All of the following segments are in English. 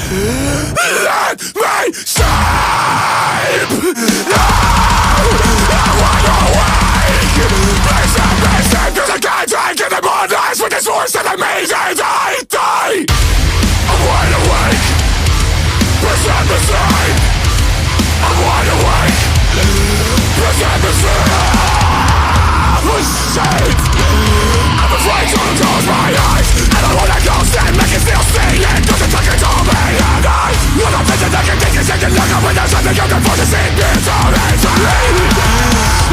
Let me sleep! No! I wanna wake! Please let me sleep, 'cause I can't take it anymore. Nights with this voice that I made and I die. I'm wide awake. Please let me sleep. I'm wide awake. Please let me sleep. I'm afraid to close my eyes, and I wanna go stand, make it still see it, 'cause it's like it's all me, and I wanna vision that can take it, take it, look up when there's something you can force to see, it's all inside.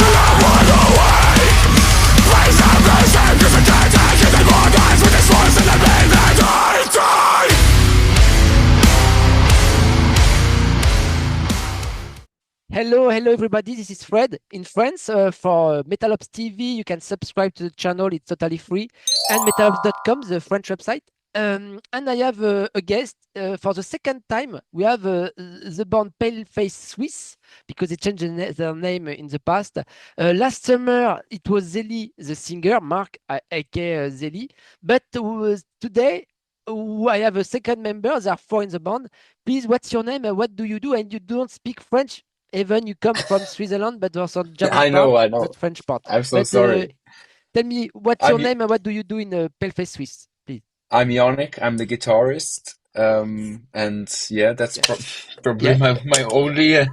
I'm wide awake. Please have me safe, 'cause I can't take it anymore. Nights with this voice in the main, and I die. Hello everybody, this is Fred in France for Metalops TV. You can subscribe to the channel, it's totally free, and metalops.com, the French website. And I have a guest for the second time. We have the band PALEFACE SWISS, because they changed their name in the past. Last summer it was Zelli, the singer, Mark aka Zelli, but today I have a second member. There are 4 in the band. Please, what's your name and what do you do? And you don't speak French. Even you come from Switzerland, but also German I know. not French part. I'm so sorry. Tell me, what's your name and what do you do in PALEFACE SWISS, please? I'm Yannick. I'm the guitarist. And yeah, that's probably my only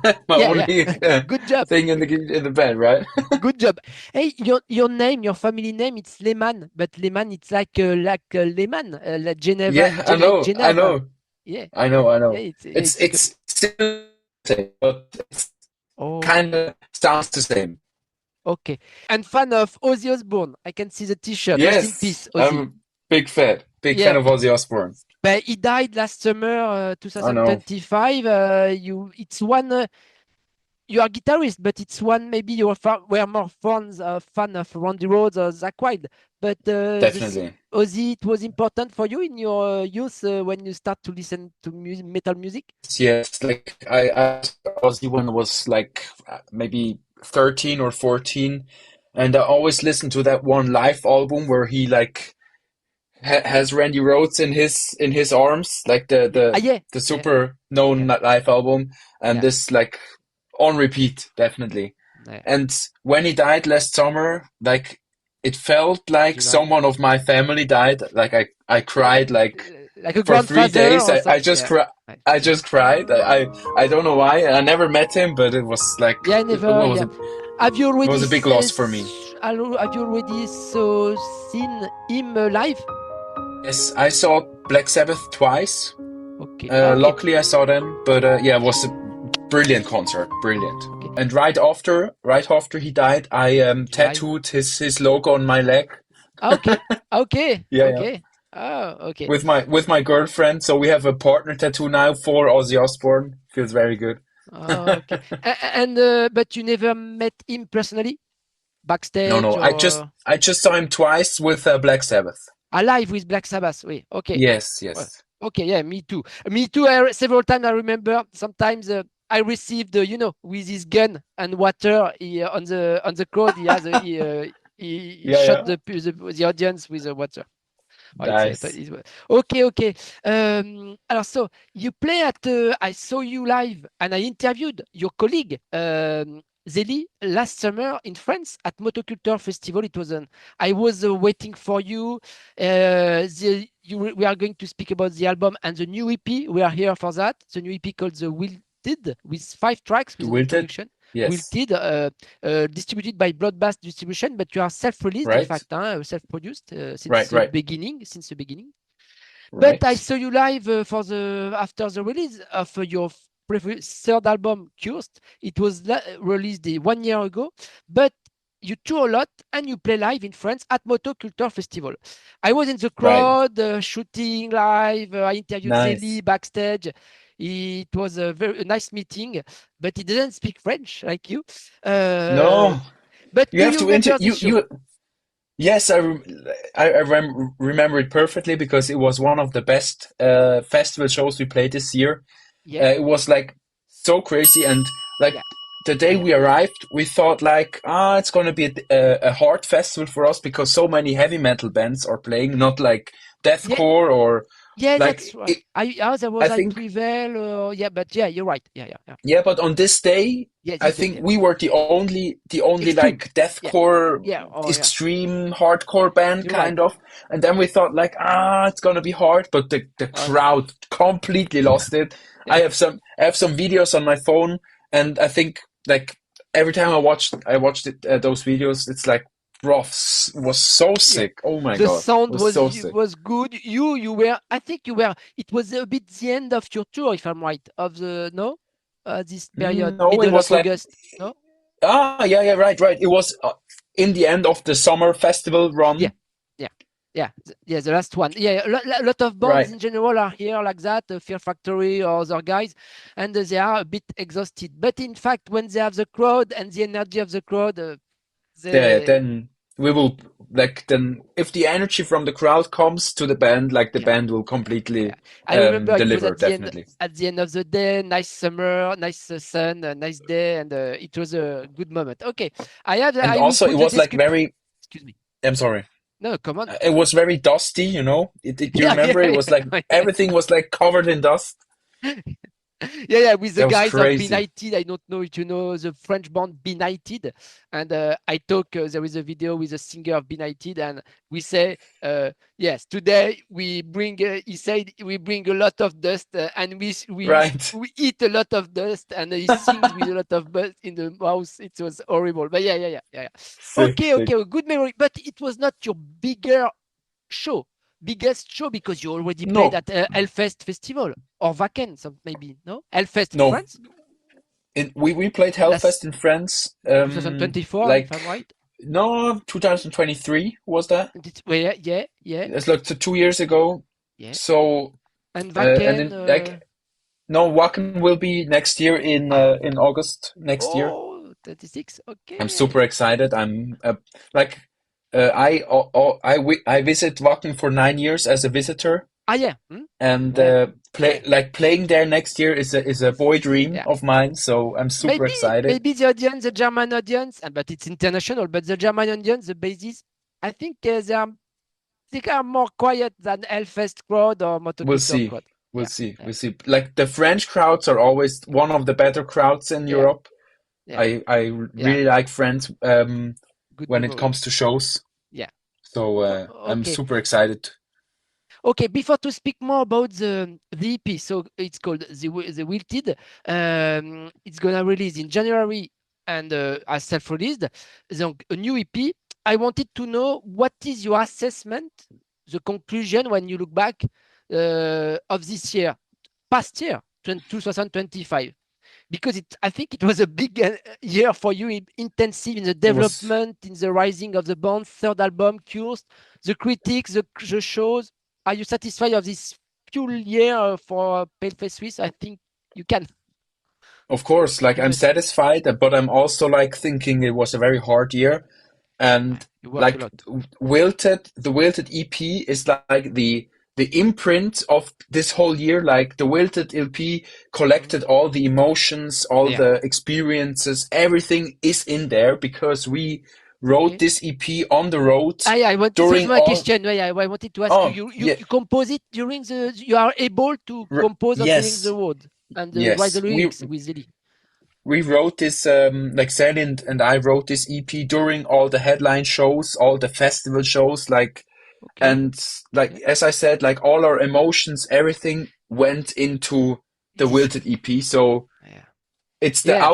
good job thing in the band, right? Good job. Hey, your name, your family name, it's Lehmann, but Lehmann, it's like Lehmann, like Geneva. Yeah, I know. Yeah, I know. Yeah, it's still the same, but it's kind of sounds the same. Okay. And fan of Ozzy Osbourne. I can see the T-shirt. Yes, rest in peace, Ozzy. I'm a big fan of Ozzy Osbourne. But he died last summer, 2025. It's one. You are guitarist, but it's one. Maybe you were more fan of Randy Rhoads or Zakk Wylde. But Definitely, Ozzy, it was important for you in your youth when you start to listen to metal music. Yes, like I Ozzy when I was like maybe 13 or 14, and I always listened to that one live album where he like has Randy Rhoads in his arms, like the super known live album, and this like on repeat, definitely. And when he died last summer, like it felt like someone of my family died. Like I cried like a for 3 days. I just cried. I don't know why. I never met him, but it was like Have you already? It was a big loss for me. Have you already seen him live? Yes, I saw Black Sabbath twice. Okay. Luckily I saw them, but it was a brilliant concert, brilliant. Okay. And right after he died, I tattooed his logo on my leg. Okay. Okay. Yeah. Oh, okay. With my girlfriend, so we have a partner tattoo now for Ozzy Osbourne. Feels very good. Oh, okay. And but you never met him personally, backstage? No. Or... I just saw him twice with Black Sabbath. Alive with Black Sabbath, oui. Okay. Yes. Well, okay, yeah, me too. Several times I remember. Sometimes I received, with his gun and water on the crowd. He has he shot the audience with the water. Nice. Okay. Alors, so you play at. I saw you live, and I interviewed your colleague Zelli last summer in France at Motoculture Festival. It was I was waiting for you. We are going to speak about the album and the new EP. We are here for that. The new EP called the Wilted with 5 tracks with introduction. Yes. Wilted, distributed by Bloodblast Distribution, but you are self-released, in fact, self-produced since the beginning. Right. But I saw you live after the release of your third album, Cursed. It was released 1 year ago, but you tour a lot and you play live in France at Motoculture Festival. I was in the crowd shooting live. I interviewed Zelli backstage. It was a very nice meeting, but he doesn't speak French like you. No, but you have to interview. Yes, I remember it perfectly because it was one of the best festival shows we played this year. Yeah. It was like so crazy, and like the day we arrived, we thought like, it's gonna be a hard festival for us because so many heavy metal bands are playing, not like deathcore Yeah, that's Like right. There was I I think Prevail, yeah, but yeah, you're right. Yeah, yeah, yeah. yeah, but on this day, Yeah, I this day, think yeah. we were the only Extreme. like Yeah, deathcore, yeah, oh yeah. extreme hardcore band You're right. kind of. And then we thought like, it's gonna be hard, but the Oh yeah. crowd completely lost it. Yeah. I have some videos on my phone, and I think like every time I watched it, those videos, it's like, Ruffs was so Yeah. sick. Oh my The God, sound was so sick. was good. You were, I think you were, it was a bit the end of your tour, if I'm right, of the, no? This period, No, it middle was of like, August, no? yeah, right, right. It was in the end of the summer festival Yeah. run. Yeah. Yeah. Yeah, the last one. Yeah, a lot of bands Right. in general are here like that, Fear Factory or other guys, and they are a bit exhausted. But in fact, when they have the crowd and the energy of the crowd, Yeah, they, then we will like then if the energy from the crowd comes to the band, like the yeah. band will Yeah, completely I remember it was deliver definitely. at the end of the day, nice summer, nice sun, nice day, and it was a good moment. Okay, And I will also it put the was like description. very, Excuse me. I'm sorry. No, come on. It was very dusty, you know? Do you Yeah, remember? It yeah, was like yeah. everything was like covered in dust. Yeah, yeah, with the That was guys of crazy. Benighted. I don't know if you know the French band Benighted. And I talk, there is a video with a singer of Benighted, and we say, yes, today we bring, he said, we bring a lot of dust, and Right. we eat a lot of dust, and he sings with a lot of dust in the mouth. It was horrible. But yeah, yeah, yeah, yeah, yeah. Sick, Okay, sick. okay, good memory. But it was not your show, biggest show, because you already played No, at Hellfest Festival or Wacken, some maybe, no? Hellfest in no. France, We played Hellfest last in France. 2024, if I'm Like right. no, 2023 was that? Well, yeah, yeah, yeah, It's like 2 years ago. yeah. So And and Wacken, then like no, Wacken will be next year in August next year. 36, I'm super okay. excited. I'm like I visit Wacken for 9 years as a visitor, Ah, yeah, and yeah, yeah. playing there next year is a boy dream Yeah. of mine. So I'm super excited. Maybe the audience, the German audience, but it's international, but the German audience, the basis, I think they are more quiet than Hellfest crowd or We'll Motoculture see. crowd. We'll Yeah, see. yeah, We'll see. Like the French crowds are always one of the better crowds in yeah, Europe. yeah, I yeah. really like France Good when it memory. comes to shows. Yeah. So I'm Okay. super excited. Okay. Before to speak more about the EP, so it's called the Wilted. It's gonna release in January and as self-released. So a new EP. I wanted to know what is your assessment, the conclusion when you look back of this year, past year, 2025. Because I think it was a big year for you, intensive in the It was, development, in the rising of the band, third album, Cures, the critics, the shows. Are you satisfied of this full year for PALEFACE Swiss? I think you can. of course, like You I'm must. satisfied, but I'm also like thinking it was a very hard year. Yeah, And you work a like lot. The Wilted EP is like the imprint of this whole year. Like the Wilted LP Mhm. collected all the emotions, all Yeah. the experiences, everything is in there because we wrote Okay. this EP on the road I want. This was during my all. question. Yeah, I wanted to ask you. Oh You yeah, compose it during the. You are able to compose it during the yes, road and write the yes. lyrics with Zelli. We wrote this, like Zelli and I wrote this EP during all the headline shows, all the festival shows, like, Okay. and like, Okay. as I said, like all our emotions, everything went into the This. Wilted EP. So Yeah. it's Yeah.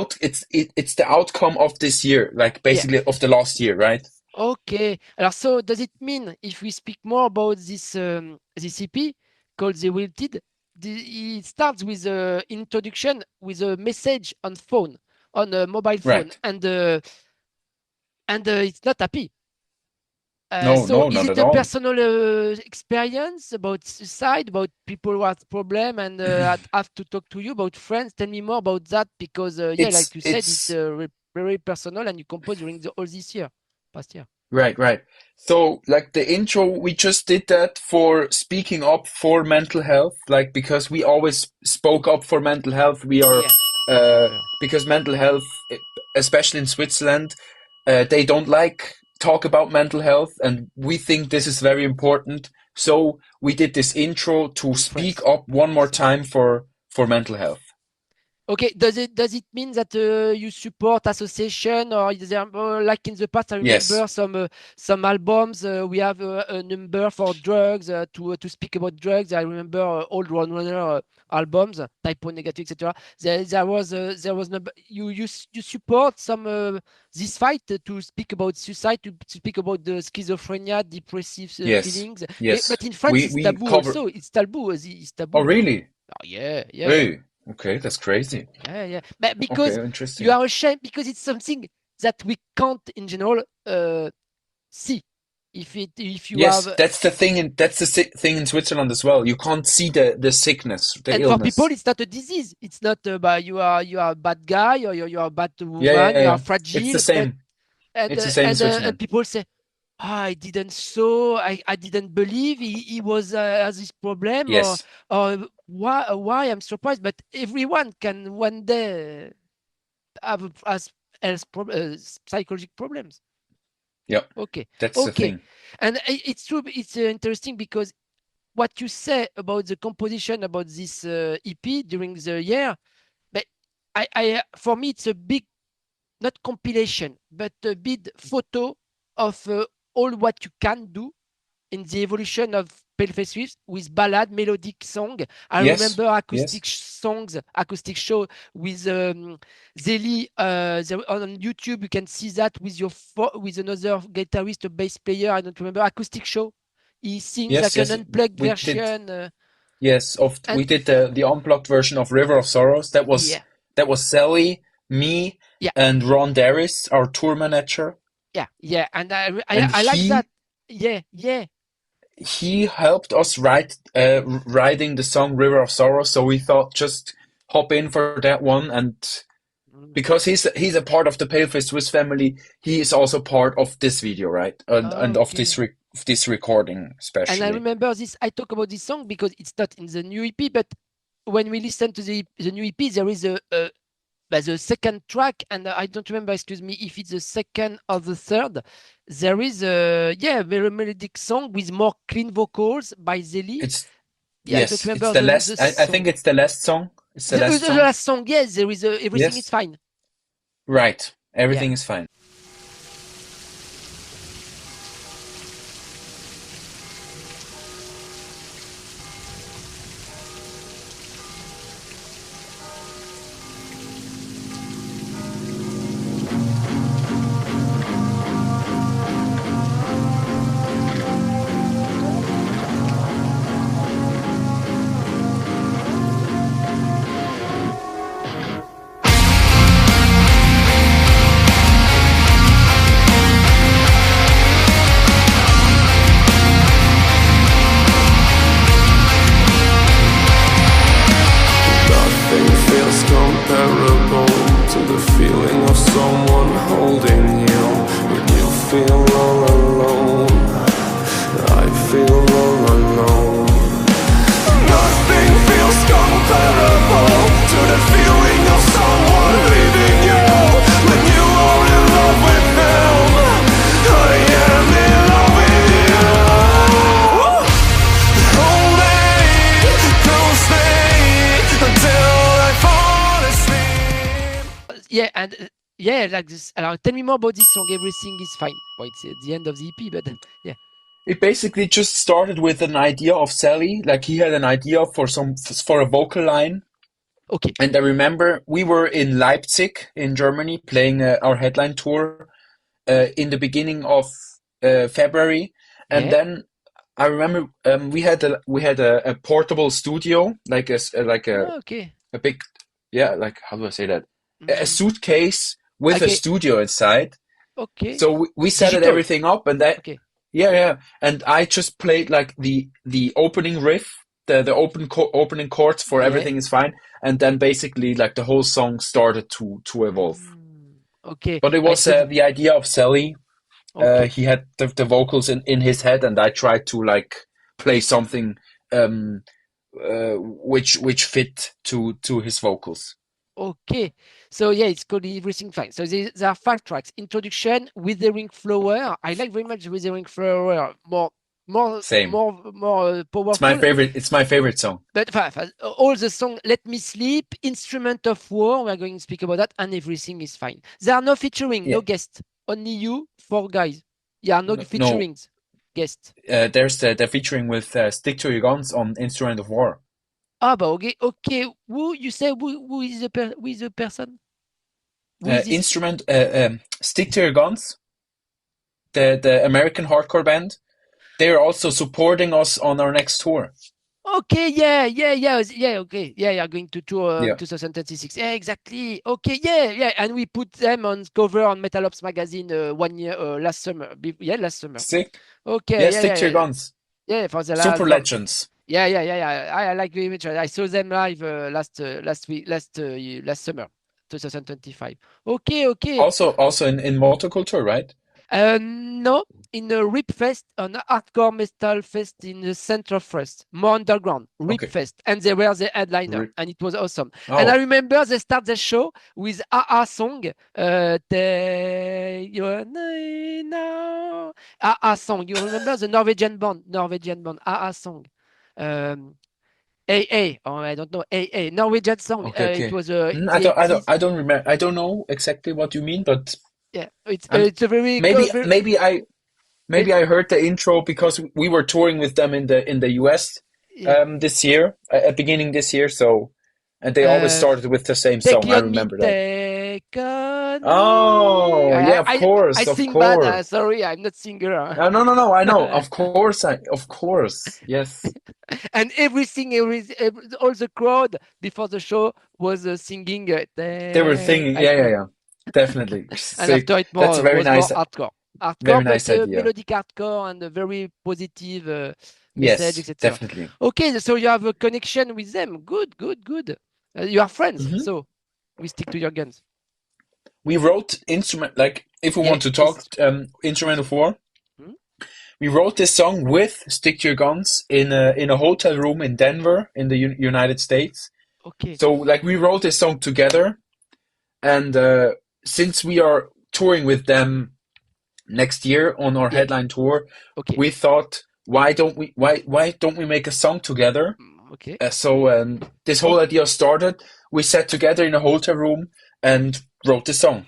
it's the outcome of this year, like Yeah. basically of the last year, right? Okay. So does it mean if we speak more about this EP called The Wilted, it starts with an introduction with a message on phone, on a mobile phone, Right. and it's not happy. No, So no, is not it at a all. personal experience about suicide, about people who have problem and have to talk to you about friends? Tell me more about that because yeah, like you said, it's It's very personal and you compose during all this year, past year. right, right. So, like the intro, we just did that for speaking up for mental health, like because we always spoke up for mental health. We are, Yeah, sure. because mental health, especially in Switzerland, they don't like talk about mental health, and we think this is very important So we did this intro to In speak France. up one more time for mental health. Okay, does it mean that you support association, or is there, like in the past? I remember Yes. some albums. We have a number for drugs to speak about drugs. I remember old Runner albums, typo negative, etc. There was number. You support some this fight to speak about suicide, to speak about the schizophrenia, depressive Yes. feelings. Yes. But in France, it's We taboo cover. also. It's taboo. It's Oh, taboo. really? Oh, yeah, yeah, yeah. Hey. Okay, that's crazy. Yeah. But Okay, because you interesting. are ashamed, because it's something that we can't in general see. If you have, Yes, that's the thing, and that's the thing in Switzerland as well. You can't see the sickness, the and for people, illness. it's not a disease. It's not but you are a bad guy, or you are a bad Yeah, woman. yeah, You are yeah. It's the fragile. But same. It's the same in and Switzerland. people say, I didn't saw. I didn't believe he was has this problem, Yes. or why I'm surprised. But everyone can one day have as else psychological problems. Yep. Okay, That's the okay, thing. and it's true. It's interesting because what you say about the composition about this EP during the year, but for me it's a big, not compilation, but a big photo of all what you can do in the evolution of PALEFACE SWISS with ballad, melodic song. I Yes. remember Yes. acoustic songs, acoustic show with Zelli on YouTube. You can see that with with another guitarist, a bass player. I don't remember, acoustic show. He sings Yes. like an Yes. unplugged We did. version. Yes. And We did the unplugged version of River of Sorrows. yeah, That was Zelli, me, yeah, and Ron Darris, our tour manager, yeah. And and I like that. Yeah. he helped us writing the song River of Sorrows. So we thought just hop in for that one, and Mm. because he's a part of the PALEFACE Swiss family, he is also part of this video, right? And of Okay. this recording And I especially. remember this. I talk about this song because it's not in the new EP, but when we listen to the new EP, there is the second track, and I don't remember, excuse me, if it's the second or the third. There is a very melodic song with more clean vocals by Zelli. It's Yeah, I don't Yes, it's remember the the last. I think song. it's the last song. It's the last The song. last song, yes, there is everything is Yes, fine. right. Yeah. Everything is fine. Nothing feels comparable to the feeling of someone holding you when you feel all alone. I feel all alone. Nothing feels comparable to the feeling of someone leaving you when you are in love with them. I am in love with you. Hold me, close me until I fall asleep. Yeah, and like this. Tell me more about this song. Everything is fine. Well, it's the end of the EP, but yeah. It basically just started with an idea of Sally. Like he had an idea for a vocal line, Okay. and I remember we were in Leipzig in Germany playing our headline tour in the beginning of February, and Yeah. then I remember we had a portable studio, like Okay. a big, yeah, like how do I say that? A Mm. suitcase with a Okay. studio inside. Okay. So we set it Digital. everything up, and that, Okay. yeah, and I just played like the opening riff, the opening chords for Yeah. Everything Is Fine, and then basically like the whole song started to evolve. Okay. But it I was said the idea of Sally. okay. He had the vocals in his head, and I tried to like play something which fit to his vocals. Okay. So yeah, it's called Everything Fine. So there are 5 tracks. Introduction, Withering Flower. I like very much Withering Flower. More more Same. It's powerful. my favorite song. But all the song, Let Me Sleep, Instrument of War, we're going to speak about that, and everything is fine. There are no featuring, Yeah. no guest, only you, 4 guys. Yeah, no No, featurings, guest. there's the featuring with Stick to Your Guns on Instrument of War. Ah, but okay. Who you say? Who is the person? Who is this? Instrument Stick to Your Guns, the American hardcore band. They're also supporting us on our next tour. Okay, yeah. Okay, yeah. Going to tour Yeah. 2026. Yeah, exactly. Okay, yeah. And we put them on cover on Metal Ops magazine 1 year last summer. Yeah, last summer. Stick. Okay, Yeah, Stick to Your Guns. yeah. For the Super album. legends. Yeah. I like very much. I saw them live last summer, 2025. Okay. Also in Motoculture, right? No, in a R.I.P Fest, an hardcore metal fest in the center of France, more underground, R.I.P Okay. Fest, and they were the headliner, Rip. and it was awesome. Oh. And I remember they start the show with AA song, Your Name Now. AA song. You remember the Norwegian band, AA song. AA. Oh, I don't know. AA Norwegian song. It Okay. was in the I 80s. don't remember. I don't know exactly what you mean, but Yeah, it's um, a very maybe very. I heard the intro because we were touring with them in the US Yeah. this year, at beginning this year. So, and they always Uh, started with the same Take song. I on me, remember that. take on me. Oh, yeah, I of sing bad. course. Sorry, I'm not singer. No, I know. Of course. Yes. And all the crowd before the show was singing. They were singing. Yeah. Definitely. And after it That's a very was more nice, hardcore, very but nice idea. melodic hardcore and a very positive message, Yes, etc. definitely. Okay, so you have a connection with them. Good. You are friends, hmm so we stick to your guns. We wrote instrument, like, if we Yeah, want to talk instrument of war, Hmm? we wrote this song with Stick to Your Guns in a hotel room in Denver in the United States. Okay. So like we wrote this song together, and since we are touring with them next year on our Yeah. headline tour, Okay. we thought, why don't we make a song together? Okay. So this whole idea started. We sat together in a hotel room and wrote the song.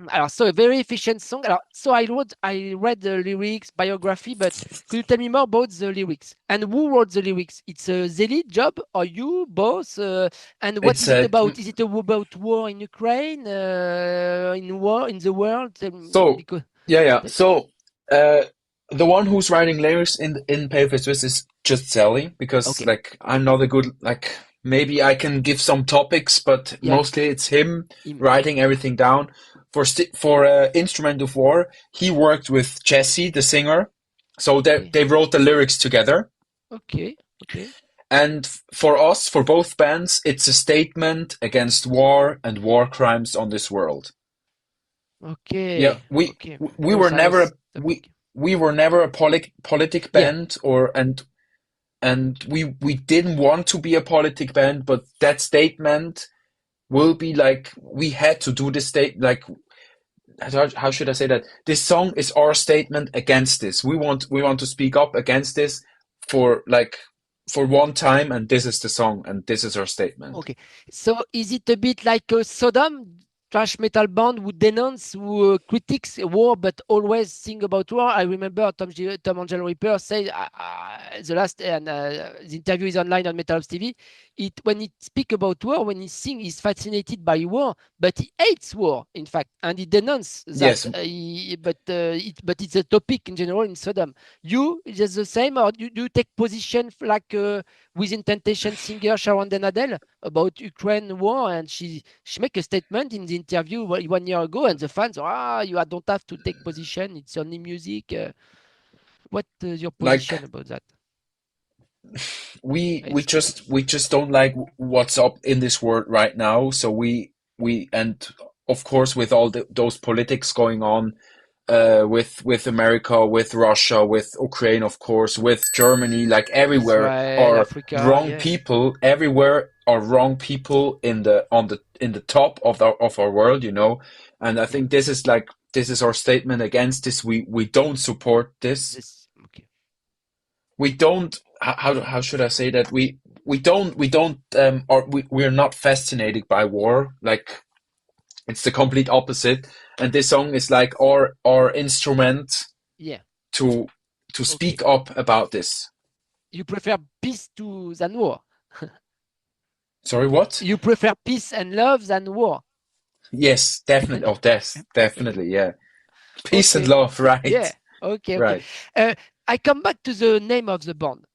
Alors, so a very efficient song. Alors, so I read the lyrics, biography, but could you tell me more about the lyrics? And who wrote the lyrics? It's a Zelli job or you both? And what It's is it about? Is it about war in Ukraine, in war in the world? so Because yeah. So the one who's writing lyrics in PALEFACE SWISS is just Zelli, because okay, like I'm not a good, like, maybe I can give some topics, but yeah, mostly it's him him. writing everything down. For Instrument of War, he worked with Jesse, the singer, so Okay, they wrote the lyrics together. okay. And for us, for both bands, it's a statement against war and war crimes on this world. Yeah, Okay. we Very were never serious topic. we were never a politic Yeah. band, and we didn't want to be a politic band, but that statement will be like, we had to do this like, how should I say that? This song is our statement against this. We want to speak up against this for one time, and this is the song, and this is our statement. Okay. So is it a bit like a Sodom thrash metal band who denounce, who critiques war, but always sing about war? I remember Tom Angelo Reaper said the last, and the interview is online on Metal Ops TV. When he speak about war, when he sing, he's fascinated by war, but he hates war, in fact, and he denounces that. Yes, But it's a topic in general in Sodom. You is it the same, or do you take position like with Temptation singer Sharon Denadel about Ukraine war, and she make a statement in the interview 1 year ago, and the fans you don't have to take position. It's only music. What is your position like, about that? we It's we just don't like what's up in this world right now. So we and of course, with all those politics going on, with America, with Russia, with Ukraine, of course, with Germany, like everywhere Israel, are Africa, wrong yeah. people. Everywhere are wrong people in the top of our world, And I think this is our statement against this. We don't support this. Okay. we don't, how should I say that? We're not fascinated by war. Like, it's the complete opposite. And this song is like our instrument Yeah. to Okay. speak up about this. You prefer peace than war. Sorry, what? You prefer peace and love than war. Yes, definitely. Oh, definitely, yeah. Peace and Okay. love, right? Yeah. Okay. Right. I come back to the name of the band.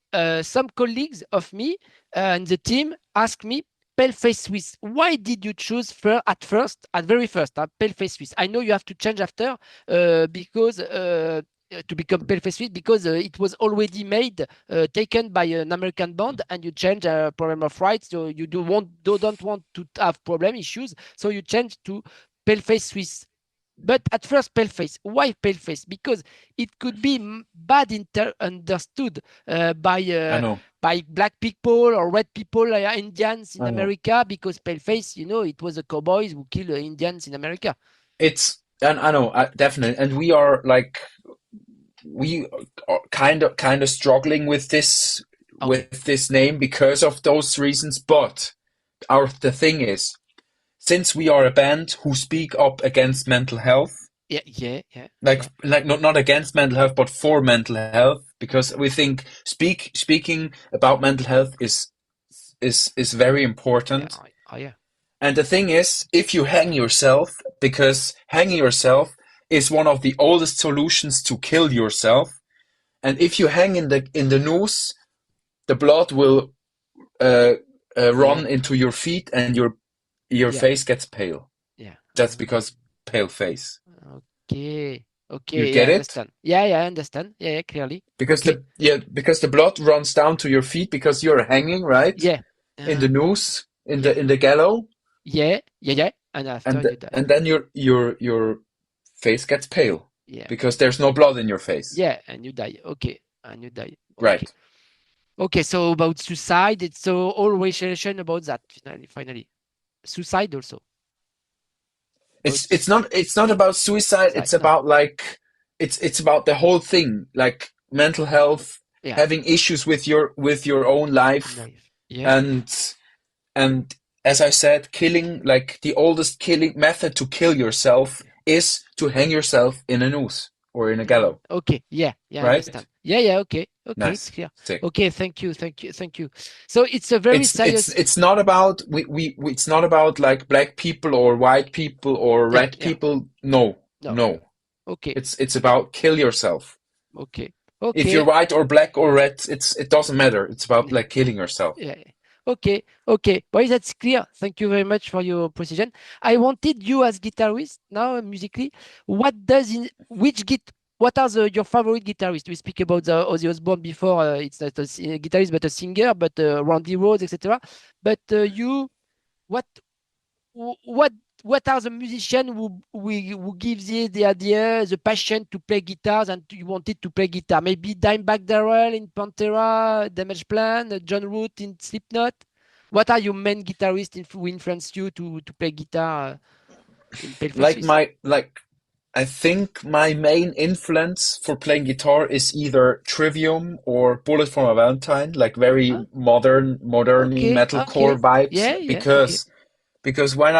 Some colleagues of me and the team ask me, PALEFACE SWISS. Why did you choose at very first, PALEFACE SWISS? I know you have to change after because to become PALEFACE SWISS because it was already made, taken by an American band, and you change a problem of rights. So you don't want to have problem issues. So you change to PALEFACE SWISS. But at first, paleface. Why paleface? Because it could be bad understood I know. by black people or red people, Indians in I know. America. Because paleface, it was the cowboys who killed Indians in America. And I know, definitely. And we are kind of struggling with this name because of those reasons. But the thing is, since we are a band who speak up against mental health, not against mental health, but for mental health, because we think speaking about mental health is very important. And the thing is, if you hang yourself, because hanging yourself is one of the oldest solutions to kill yourself, and if you hang in the noose, the blood will run into your feet and your face gets pale. Yeah. That's because pale face. Okay. You get I it? understand. Yeah, I understand. Yeah, clearly. Because the blood runs down to your feet because you're hanging, right? Yeah. In the noose, in the gallows. Yeah. And after you die. And then your face gets pale. Yeah. Because there's no blood in your face. Yeah, and you die. Okay. And you die. Okay. Right. Okay, so about suicide, it's all relation about that finally. Suicide also. It's not about suicide, it's about it's about the whole thing, like mental health, having issues with your own life. And as I said, killing, like the oldest killing method to kill yourself is to hang yourself in a noose or in a gallows. Okay, right? I understand. Okay, nice. It's clear. Sick. Okay, thank you. So it's a very serious. It's not about it's not about like black people or white people or red people. No. Okay. It's about kill yourself. Okay. If you're white or black or red, it doesn't matter. It's about like killing yourself. Yeah. Okay. Well, that's clear. Thank you very much for your precision. I wanted you as guitarist now musically. What are your favorite guitarists? We speak about the Ozzy Osbourne before. It's not a guitarist but a singer, but Randy Rhoads, etc. But what are the musicians who give the idea, the passion to play guitars, and you wanted to play guitar? Maybe Dimebag Darrell in Pantera, Damage Plan, John Root in Slipknot. What are your main guitarists who influence you to play guitar in PALEFACE SWISS? I think my main influence for playing guitar is either Trivium or Bullet for My Valentine, like very modern metalcore vibes. Because when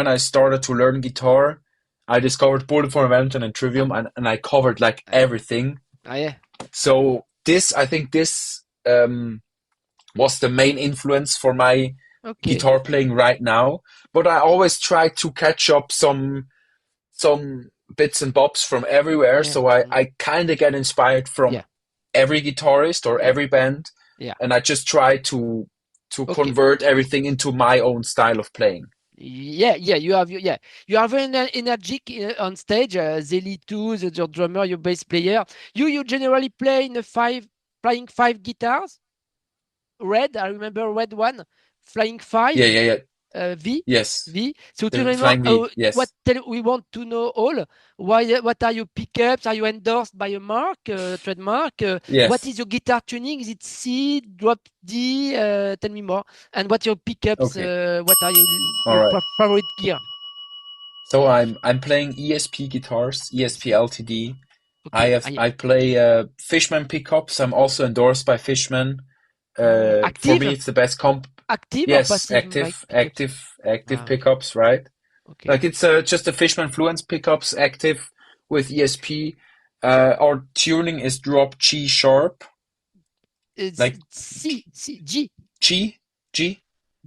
I started to learn guitar, I discovered Bullet for My Valentine and Trivium, and I covered like everything. So I think this was the main influence for my guitar playing right now. But I always try to catch up some bits and bobs from everywhere. So I kind of get inspired from every guitarist or every band, and I just try to convert everything into my own style of playing. You are very energetic on stage. Zelli too, your drummer, your bass player. You generally play playing 5 guitars. Red, I remember red one, flying 5. V. Yes. V. So yes. We want to know all. What are your pickups? Are you endorsed by a trademark? Yes. What is your guitar tuning? Is it C, drop D? Tell me more. And what's your pickups? What are your favorite gear? So I'm playing ESP guitars, ESP LTD, Okay. I play Fishman pickups. I'm also endorsed by Fishman. For me, Active? it's the best comp. Active or Yes, passive mic pickups? active Ah, okay. pickups, right? Okay. Like it's just a Fishman Fluence pickups active with ESP. Our tuning is drop G sharp, It's like G. G, G.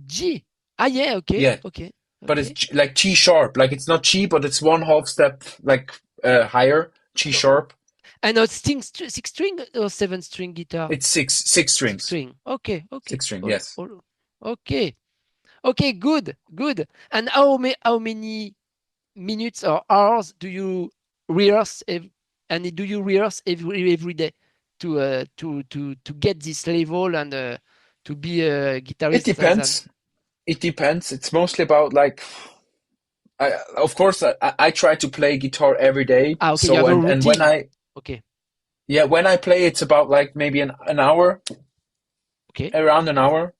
G. Ah, yeah. Okay. Yeah, Okay. but it's Okay. Like G sharp. Like it's not G, but it's one half step like higher. G Oh, sharp. and it's six string or seven string guitar? It's six Six strings. string. Okay. Okay. Six string. Yes. Okay. Okay. Good. Good. And how many minutes or hours do you rehearse and do you rehearse every day to get this level and to be a It guitarist as an depends. It depends. It's mostly about like of course I try to play guitar every day. okay, you So have a and when routine. Okay. when I play it's about like maybe an hour, Okay. around an hour.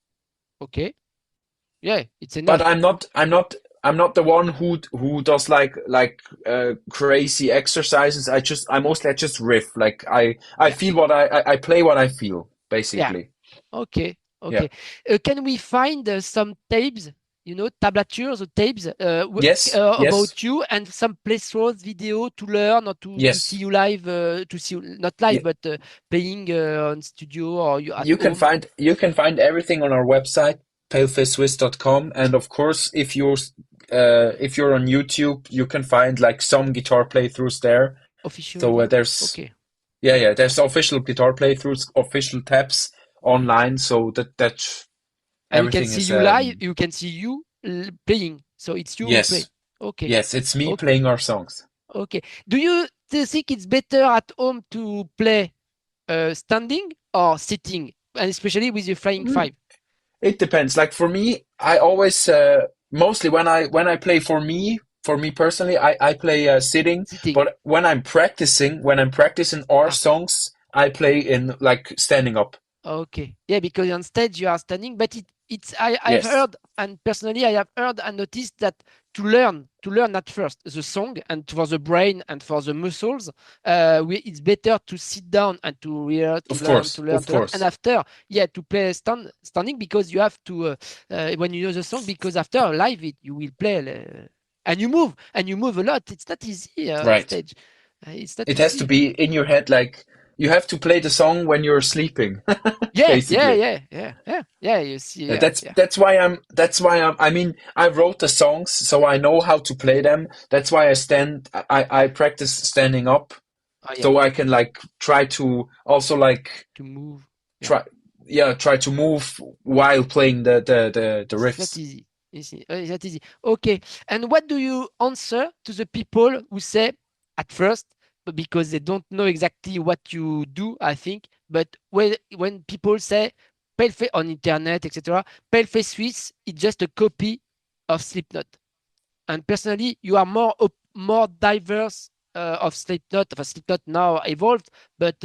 Okay. Yeah, it's But enough. I'm not the one who does like crazy exercises. I just riff. Like I Yeah. feel I play what I feel, Yeah. basically. Okay. Yeah. Okay. Can we find some tapes, tablatures or tapes Yes, yes, about you and some playthroughs video to learn or to see yes. you live, to see you, not live, Yeah. but playing on studio or you at home? You can find everything on our website, palefaceswiss.com. And of course, if you're on YouTube, you can find like some guitar playthroughs there. Official So video? there's Okay. there's official guitar playthroughs, official tabs online. So that And you can everything see is you live, you can see you playing. So it's you who play. yes, Okay. yes, it's me Okay. playing our songs. Okay. Do you think it's better at home to play standing or sitting, and especially with your flying Mm, five? It depends. Like for me, I always mostly when I play for me personally, I play sitting. Sitting. But when I'm practicing our Ah, songs, I play in like standing up. okay. Yeah, because on stage you are standing, but it's I've Yes, heard, and personally I have heard and noticed that to learn at first the song and for the brain and for the muscles, it's better to sit down and to hear, to of learn, course, to learn, of to learn, and course. after, yeah, to play standing because you have to when you know the song, because after live you will play and you move a lot. It's not easy on Right. stage. It's not It has to easy. be in your head. Like you have to play the song when you're sleeping, Yeah, yeah, basically. yeah, yeah, yeah, yeah. You see, yeah, yeah, That's why I mean I wrote the songs so I know how to play them. That's why I practice standing up oh yeah, so I can like try to also like to move. Yeah, try try to move while playing the it's not riffs. easy. It's not easy. Okay, and what do you answer to the people who say at first, but because they don't know exactly what you do, I think, but when people say Paleface on internet, etc., Paleface Swiss is just a copy of Slipknot. And personally, you are more diverse of Slipknot. Slipknot now evolved, but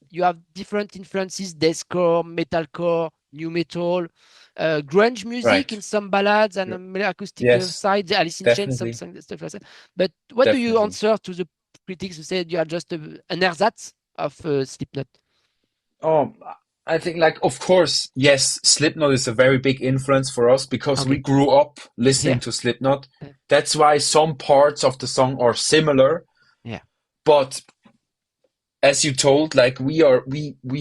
you have different influences: deathcore, metalcore, new metal, grunge music Right. in some ballads and acoustic Yes, side, Alice in Chains, definitely. stuff like that. But what do you Definitely. answer to the critics who say you are just an ersatz of Slipknot? Oh, I think like of course, yes, Slipknot is a very big influence for us because we Okay, grew up listening yeah, to Slipknot. That's why some parts of the song are similar, yeah, but as you told, like we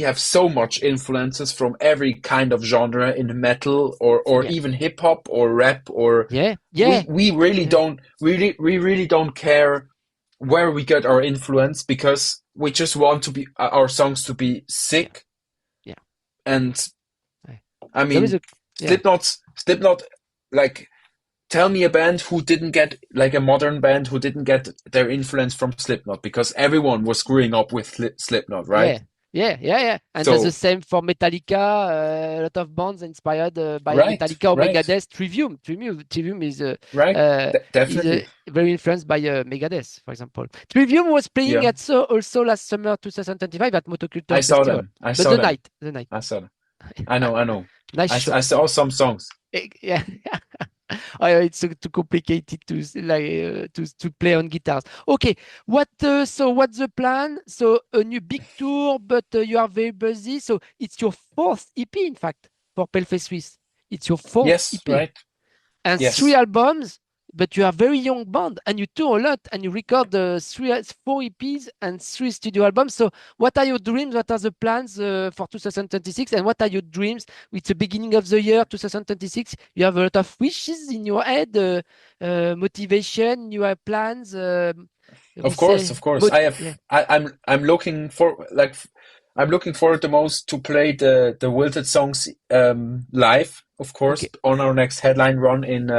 have so much influences from every kind of genre in metal or yeah, even hip hop or rap or yeah, yeah, yeah, we really don't care where we get our influence because we just want to be our songs to be yeah, sick. yeah. And Yeah. I There is mean, a yeah. Slipknot, like, tell me a band who didn't get, like a modern band who didn't get their influence from Slipknot because everyone was screwing up with Slipknot, right? Yeah, yeah, yeah, yeah. And that's the So, same for Metallica. A lot of bands inspired by right, Metallica or right, Megadeth. Trivium right, is definitely. very influenced by Megadeth, for example. Trivium was playing Yeah, at also last summer 2025 at I Motoculture saw Festival. them. I But saw them. the night, I saw them. I know, I know. nice show. I saw some songs. Yeah, It's too complicated to to play on guitars. Okay, so what's the plan? So a new big tour, but you are very busy. So it's your fourth EP, in fact, for PALEFACE Swiss. It's your fourth Yes, EP right. and three Yes. albums. But you are a very young band, and you tour a lot, and you record four EPs and three studio albums. So, what are your dreams? What are the plans for 2026? And what are your dreams? With the beginning of the year 2026, you have a lot of wishes in your head, motivation. You have plans. We Of course, say, of course. but I have. yeah, I'm looking for like. I'm looking forward the most to play the Wilted songs live, of course, okay, on our next headline run in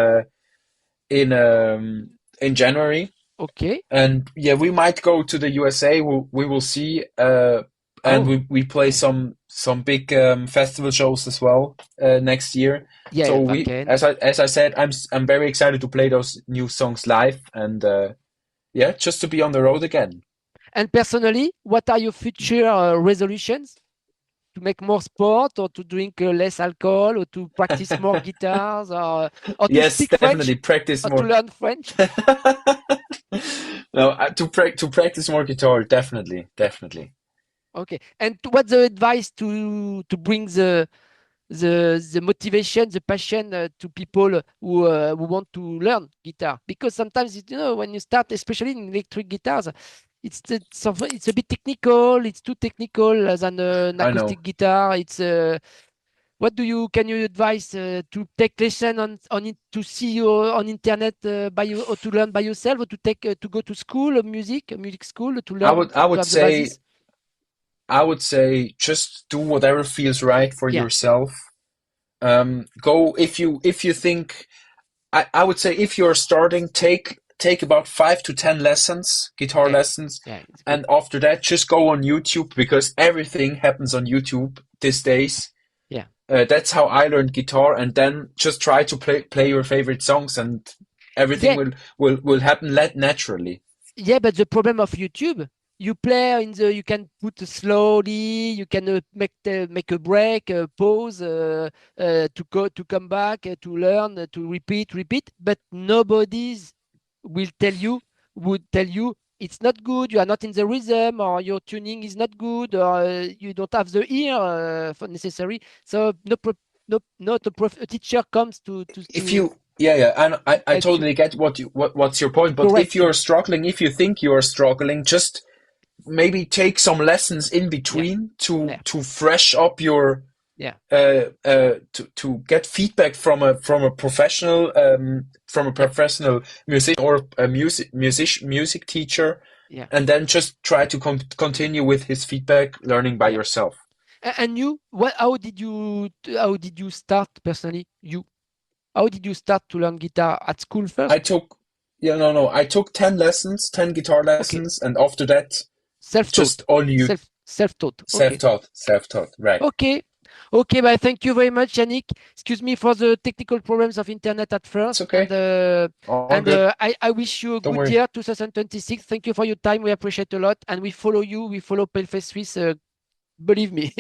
in January. okay. And yeah, we might go to the USA. We will see. And Oh, we play okay. some big festival shows as well next year. Yeah, So Wacken. as I said, I'm very excited to play those new songs live and yeah, just to be on the road again. And personally, what are your future resolutions? To make more sport or to drink less alcohol or to practice more guitars or to Yes, speak French definitely practice or to more. learn French. No, to practice more guitar, definitely, definitely. Okay. And what's the advice to bring the motivation, the passion to people who want to learn guitar? Because sometimes when you start, especially in electric guitars, it's a bit technical. It's too technical as an I know. acoustic guitar. It's what can you advise to take lesson to see your on internet by you or to learn by yourself or to take to go to school of music, a music school to I learn would I to would have the say basis? I would say just do whatever feels right for Yeah, yourself. Go if you think I would say if you're starting, take about 5 to 10 lessons, guitar yeah, lessons, yeah. It's good. and after that just go on YouTube because everything happens on YouTube these days. Yeah, That's how I learned guitar, and then just try to play your favorite songs, and everything yeah, will happen naturally. yeah. But the problem of YouTube, you play you can put slowly, you can make a break, pause, to come back, to learn, to repeat. But nobody's will tell you would tell you it's not good, you are not in the rhythm, or your tuning is not good, or you don't have the ear for necessary. So no, not a teacher comes If to you yeah, and I help you totally get what's your point, to but if correct you. you're struggling, if you think you're struggling, just maybe take some lessons in Yeah, between yeah, to fresh up your yeah, to get feedback from a yeah, professional musician or a music teacher, yeah. and then just try to continue with his feedback, learning by Yeah. yourself. And you, how did you start personally? How did you start to learn guitar at school I first? took yeah no I took 10 lessons, 10 guitar Okay, lessons, and after that self-taught, just on you self-taught. Okay, self-taught, right. okay, okay. But thank you very much, Yannick. Excuse me for the technical problems of internet at It's first, okay, all good, I wish you a don't good worry. year 2026. Thank you for your time. We appreciate a lot, and we follow you. We follow PALEFACE Swiss. Believe me,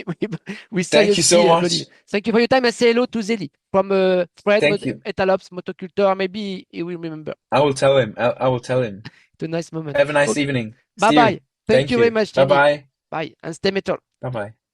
we Thank you so seriously believe. much. Thank you for your time and say hello to Zelli from Fred Thank you. Etalops Motocultor. Maybe he will remember. I will tell him. I will tell him. It's a nice moment. Have a nice Okay. evening. Bye See you. bye. Thank Thank you very you. much, Bye Yannick. bye. Bye and stay metal. Bye bye.